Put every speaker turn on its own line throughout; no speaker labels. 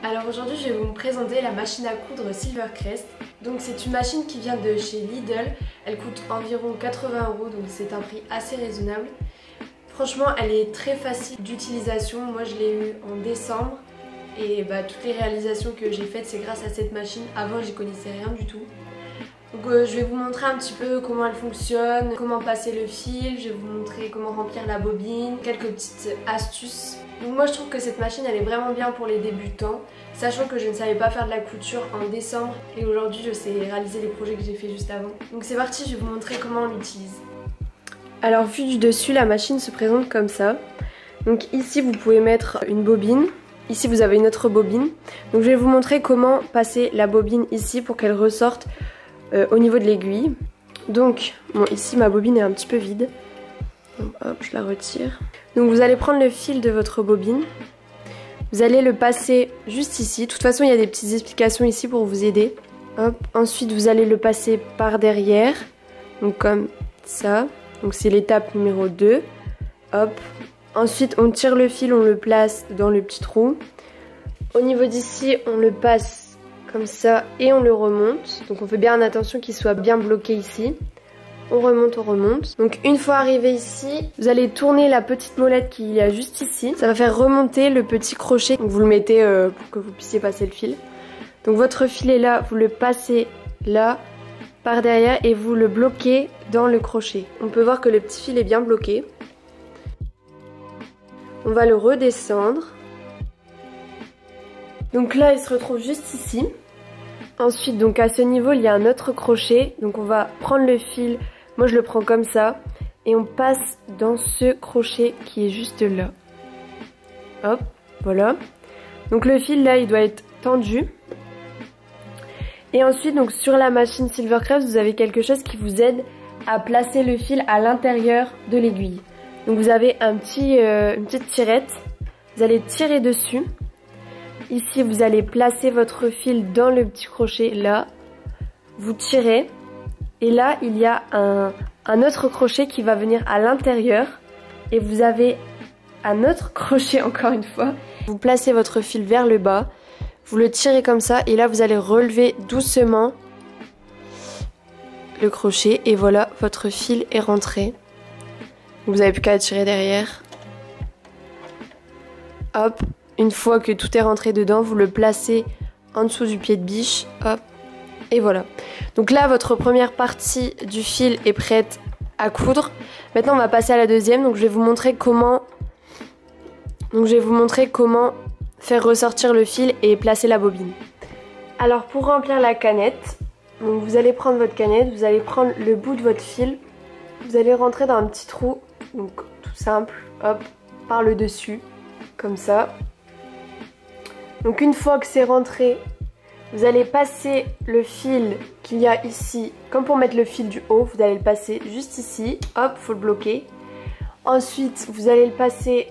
Alors aujourd'hui je vais vous présenter la machine à coudre Silvercrest. Donc c'est une machine qui vient de chez Lidl. Elle coûte environ 80 €, donc c'est un prix assez raisonnable. Franchement elle est très facile d'utilisation. Moi je l'ai eue en décembre et toutes les réalisations que j'ai faites c'est grâce à cette machine. Avant j'y connaissais rien du tout. Donc je vais vous montrer un petit peu comment elle fonctionne, comment passer le fil, je vais vous montrer comment remplir la bobine, quelques petites astuces. Donc moi je trouve que cette machine elle est vraiment bien pour les débutants, sachant que je ne savais pas faire de la couture en décembre et aujourd'hui je sais réaliser les projets que j'ai fait juste avant. Donc c'est parti, je vais vous montrer comment on l'utilise. Alors vu du dessus, la machine se présente comme ça. Donc ici vous pouvez mettre une bobine, ici vous avez une autre bobine. Donc je vais vous montrer comment passer la bobine ici pour qu'elle ressorte au niveau de l'aiguille. Donc bon, ici ma bobine est un petit peu vide. Donc, hop, je la retire. Donc vous allez prendre le fil de votre bobine. Vous allez le passer juste ici. De toute façon il y a des petites explications ici pour vous aider. Hop. Ensuite vous allez le passer par derrière. Donc comme ça. Donc c'est l'étape numéro 2. Hop. Ensuite on tire le fil, on le place dans le petit trou. Au niveau d'ici on le passe comme ça et on le remonte. Donc on fait bien attention qu'il soit bien bloqué ici. On remonte, on remonte. Donc une fois arrivé ici, vous allez tourner la petite molette qu'il y a juste ici. Ça va faire remonter le petit crochet. Donc vous le mettez pour que vous puissiez passer le fil. Donc votre fil est là, vous le passez là, par derrière et vous le bloquez dans le crochet. On peut voir que le petit fil est bien bloqué. On va le redescendre. Donc là il se retrouve juste ici. Ensuite donc à ce niveau il y a un autre crochet. Donc on va prendre le fil, moi je le prends comme ça. Et on passe dans ce crochet qui est juste là. Hop, voilà. Donc le fil là il doit être tendu. Et ensuite donc sur la machine Silvercrest vous avez quelque chose qui vous aide à placer le fil à l'intérieur de l'aiguille. Donc vous avez une petite tirette. Vous allez tirer dessus. Ici, vous allez placer votre fil dans le petit crochet, là. Vous tirez. Et là, il y a un autre crochet qui va venir à l'intérieur. Et vous avez un autre crochet, encore une fois. Vous placez votre fil vers le bas. Vous le tirez comme ça. Et là, vous allez relever doucement le crochet. Et voilà, votre fil est rentré. Vous n'avez plus qu'à tirer derrière. Hop. Une fois que tout est rentré dedans, vous le placez en dessous du pied de biche, hop, et voilà. Donc là, votre première partie du fil est prête à coudre. Maintenant, on va passer à la deuxième. Donc je vais vous montrer comment faire ressortir le fil et placer la bobine. Alors pour remplir la canette, donc vous allez prendre votre canette, vous allez prendre le bout de votre fil, vous allez rentrer dans un petit trou, donc tout simple, hop, par le dessus, comme ça. Donc une fois que c'est rentré, vous allez passer le fil qu'il y a ici, comme pour mettre le fil du haut, vous allez le passer juste ici, hop, faut le bloquer. Ensuite, vous allez le passer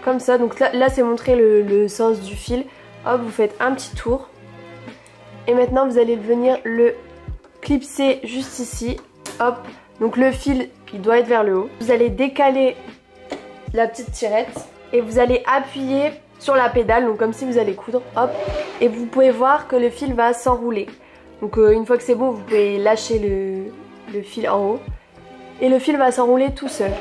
comme ça, donc là c'est montrer le sens du fil. Hop, vous faites un petit tour. Et maintenant vous allez venir le clipser juste ici, hop. Donc le fil, il doit être vers le haut. Vous allez décaler la petite tirette et vous allez appuyer sur la pédale, donc comme si vous allez coudre, hop, et vous pouvez voir que le fil va s'enrouler. Donc une fois que c'est bon, vous pouvez lâcher le fil en haut et le fil va s'enrouler tout seul.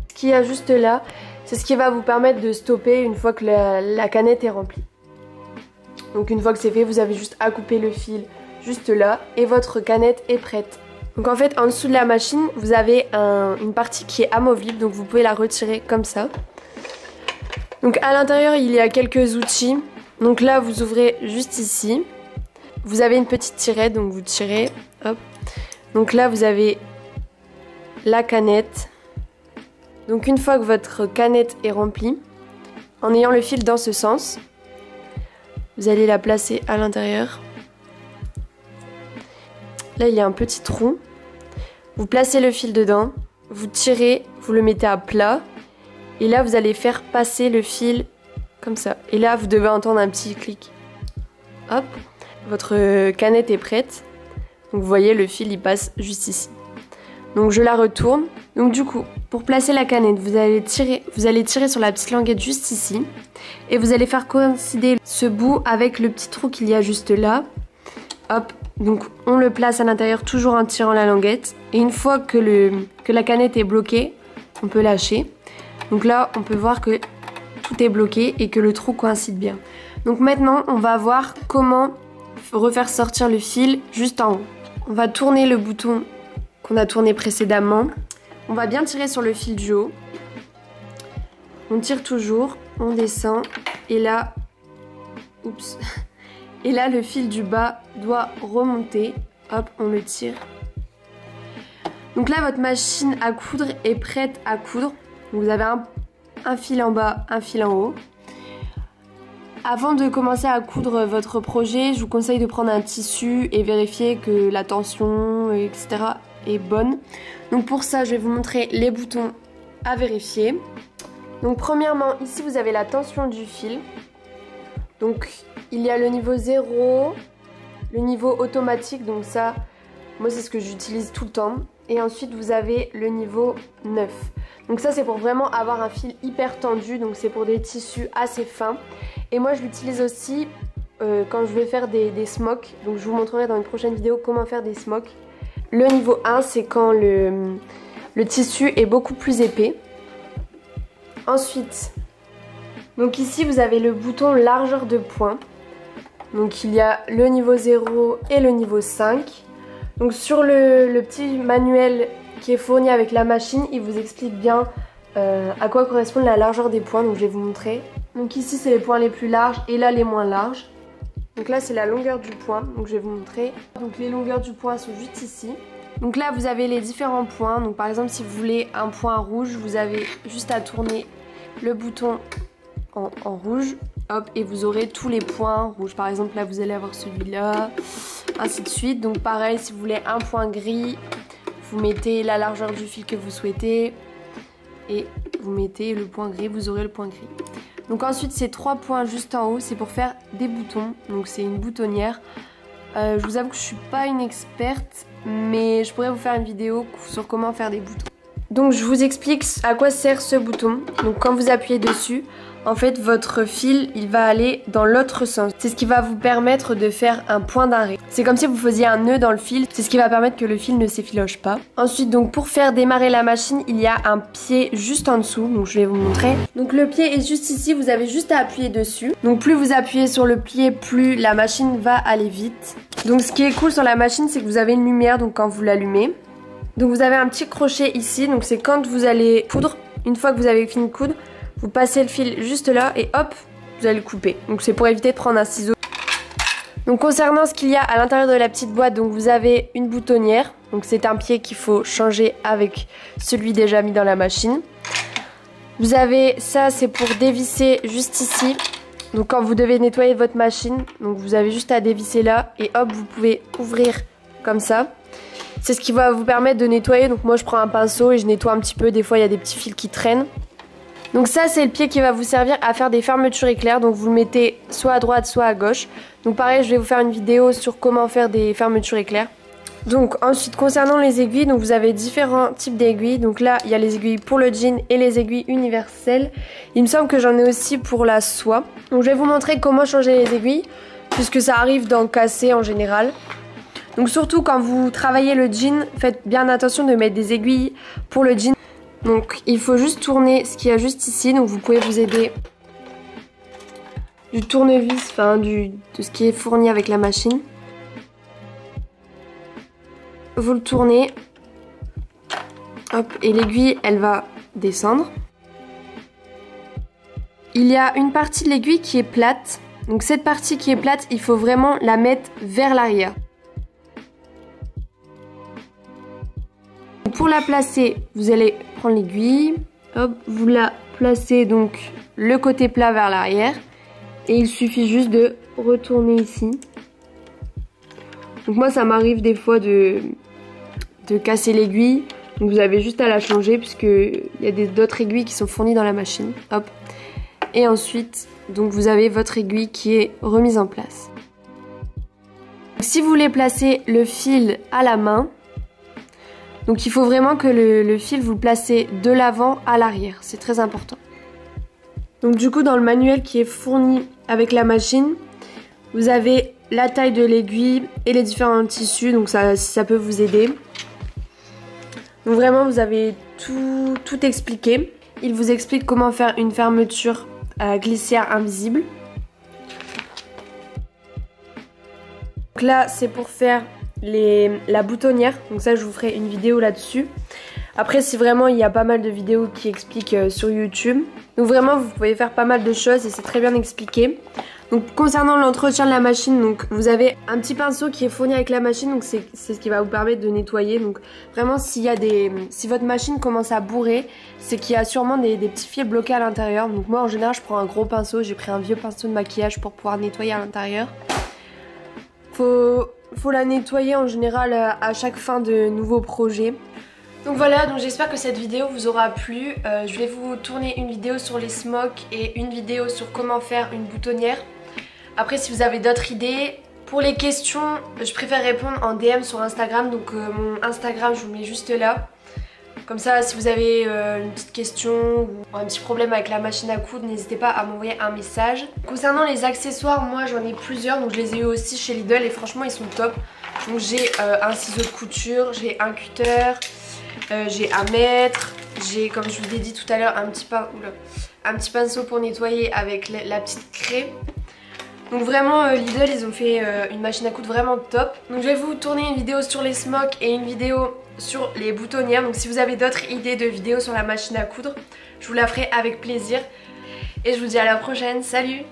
Ce qu'il y a juste là, c'est ce qui va vous permettre de stopper une fois que la canette est remplie. Donc une fois que c'est fait, vous avez juste à couper le fil juste là et votre canette est prête. Donc en fait en dessous de la machine vous avez une partie qui est amovible, donc vous pouvez la retirer comme ça. Donc à l'intérieur il y a quelques outils. Donc là vous ouvrez juste ici. Vous avez une petite tirette, donc vous tirez, hop. Donc là vous avez la canette. Donc une fois que votre canette est remplie, en ayant le fil dans ce sens, vous allez la placer à l'intérieur. Là il y a un petit trou. Vous placez le fil dedans, vous tirez, vous le mettez à plat. Et là vous allez faire passer le fil comme ça. Et là vous devez entendre un petit clic. Hop, votre canette est prête. Donc vous voyez le fil il passe juste ici. Donc je la retourne. Donc du coup, pour placer la canette, vous allez tirer sur la petite languette juste ici. Et vous allez faire coïncider ce bout avec le petit trou qu'il y a juste là. Hop, donc on le place à l'intérieur toujours en tirant la languette. Et une fois que la canette est bloquée, on peut lâcher. Donc là, on peut voir que tout est bloqué et que le trou coïncide bien. Donc maintenant, on va voir comment refaire sortir le fil juste en haut. On va tourner le bouton qu'on a tourné précédemment. On va bien tirer sur le fil du haut. On tire toujours, on descend et là, oups, et là le fil du bas doit remonter. Hop, on le tire. Donc là, votre machine à coudre est prête à coudre. Vous avez un fil en bas, un fil en haut. Avant de commencer à coudre votre projet, je vous conseille de prendre un tissu et vérifier que la tension, etc. est bonne. Donc pour ça, je vais vous montrer les boutons à vérifier. Donc premièrement, ici vous avez la tension du fil. Donc il y a le niveau 0, le niveau automatique, donc ça, moi c'est ce que j'utilise tout le temps. Et ensuite vous avez le niveau 9. Donc ça c'est pour vraiment avoir un fil hyper tendu, donc c'est pour des tissus assez fins. Et moi je l'utilise aussi quand je vais faire des smocks. Donc je vous montrerai dans une prochaine vidéo comment faire des smocks. Le niveau 1 c'est quand le tissu est beaucoup plus épais. Ensuite, donc ici vous avez le bouton largeur de point. Donc il y a le niveau 0 et le niveau 5. Donc sur le petit manuel qui est fourni avec la machine, il vous explique bien à quoi correspond la largeur des points. Donc je vais vous montrer. Donc ici c'est les points les plus larges et là les moins larges. Donc là c'est la longueur du point, donc je vais vous montrer. Donc les longueurs du point sont juste ici. Donc là vous avez les différents points. Donc par exemple si vous voulez un point rouge, vous avez juste à tourner le bouton en rouge. Hop, et vous aurez tous les points rouges. Par exemple là vous allez avoir celui-là, ainsi de suite. Donc pareil, si vous voulez un point gris, vous mettez la largeur du fil que vous souhaitez et vous mettez le point gris, vous aurez le point gris. Donc ensuite ces 3 points juste en haut, c'est pour faire des boutons. Donc c'est une boutonnière. Je vous avoue que je suis pas une experte, mais je pourrais vous faire une vidéo sur comment faire des boutons. Donc je vous explique à quoi sert ce bouton. Donc quand vous appuyez dessus, en fait votre fil il va aller dans l'autre sens. C'est ce qui va vous permettre de faire un point d'arrêt. C'est comme si vous faisiez un nœud dans le fil. C'est ce qui va permettre que le fil ne s'effiloche pas. Ensuite donc pour faire démarrer la machine, il y a un pied juste en dessous. Donc je vais vous montrer. Donc le pied est juste ici, vous avez juste à appuyer dessus. Donc plus vous appuyez sur le pied, plus la machine va aller vite. Donc ce qui est cool sur la machine, c'est que vous avez une lumière donc quand vous l'allumez. Donc vous avez un petit crochet ici, donc c'est quand vous allez coudre. Une fois que vous avez fini de coudre, vous passez le fil juste là et hop, vous allez le couper. Donc c'est pour éviter de prendre un ciseau. Donc concernant ce qu'il y a à l'intérieur de la petite boîte, donc vous avez une boutonnière. Donc c'est un pied qu'il faut changer avec celui déjà mis dans la machine. Vous avez ça, c'est pour dévisser juste ici. Donc quand vous devez nettoyer votre machine, donc vous avez juste à dévisser là et hop, vous pouvez ouvrir comme ça. C'est ce qui va vous permettre de nettoyer. Donc moi je prends un pinceau et je nettoie un petit peu. Des fois il y a des petits fils qui traînent. Donc ça c'est le pied qui va vous servir à faire des fermetures éclairs. Donc vous le mettez soit à droite soit à gauche. Donc pareil, je vais vous faire une vidéo sur comment faire des fermetures éclairs. Donc ensuite concernant les aiguilles, donc vous avez différents types d'aiguilles. Donc là il y a les aiguilles pour le jean et les aiguilles universelles. Il me semble que j'en ai aussi pour la soie. Donc je vais vous montrer comment changer les aiguilles, puisque ça arrive d'en casser en général. Donc surtout quand vous travaillez le jean, faites bien attention de mettre des aiguilles pour le jean. Donc il faut juste tourner ce qu'il y a juste ici. Donc vous pouvez vous aider du tournevis, enfin de ce qui est fourni avec la machine. Vous le tournez. Hop, et l'aiguille elle va descendre. Il y a une partie de l'aiguille qui est plate. Donc cette partie qui est plate, il faut vraiment la mettre vers l'arrière. Pour la placer, vous allez prendre l'aiguille, hop, vous la placez donc le côté plat vers l'arrière et il suffit juste de retourner ici. Donc moi ça m'arrive des fois de casser l'aiguille, donc vous avez juste à la changer puisque il y a d'autres aiguilles qui sont fournies dans la machine. Hop. Et ensuite, donc vous avez votre aiguille qui est remise en place. Si vous voulez placer le fil à la main, Donc il faut vraiment que le fil vous le placez de l'avant à l'arrière, c'est très important. Donc du coup dans le manuel qui est fourni avec la machine, vous avez la taille de l'aiguille et les différents tissus, donc ça peut vous aider. Donc vraiment vous avez tout expliqué. Il vous explique comment faire une fermeture glissière invisible. Donc là c'est pour faire la boutonnière, donc ça je vous ferai une vidéo là-dessus. Après si vraiment il y a pas mal de vidéos qui expliquent sur YouTube. Donc vraiment vous pouvez faire pas mal de choses et c'est très bien expliqué. Donc concernant l'entretien de la machine, donc vous avez un petit pinceau qui est fourni avec la machine, donc c'est ce qui va vous permettre de nettoyer. Donc vraiment si votre machine commence à bourrer, c'est qu'il y a sûrement des petits fils bloqués à l'intérieur. Donc moi en général je prends un gros pinceau, j'ai pris un vieux pinceau de maquillage pour pouvoir nettoyer à l'intérieur. Faut la nettoyer en général à chaque fin de nouveaux projets. Donc voilà, donc j'espère que cette vidéo vous aura plu. Je vais vous tourner une vidéo sur les smocks et une vidéo sur comment faire une boutonnière. Après si vous avez d'autres idées, pour les questions, je préfère répondre en DM sur Instagram. Donc mon Instagram je vous le mets juste là. Comme ça si vous avez une petite question ou un petit problème avec la machine à coudre, n'hésitez pas à m'envoyer un message. Concernant les accessoires, moi j'en ai plusieurs, donc je les ai eu aussi chez Lidl et franchement ils sont top. Donc j'ai un ciseau de couture, j'ai un cutter, j'ai un mètre, j'ai comme je vous l'ai dit tout à l'heure un petit pinceau pour nettoyer avec la petite craie. Donc vraiment Lidl ils ont fait une machine à coudre vraiment top. Donc je vais vous tourner une vidéo sur les smocks et une vidéo sur les boutonnières. Donc si vous avez d'autres idées de vidéos sur la machine à coudre, je vous la ferai avec plaisir. Et je vous dis à la prochaine, salut!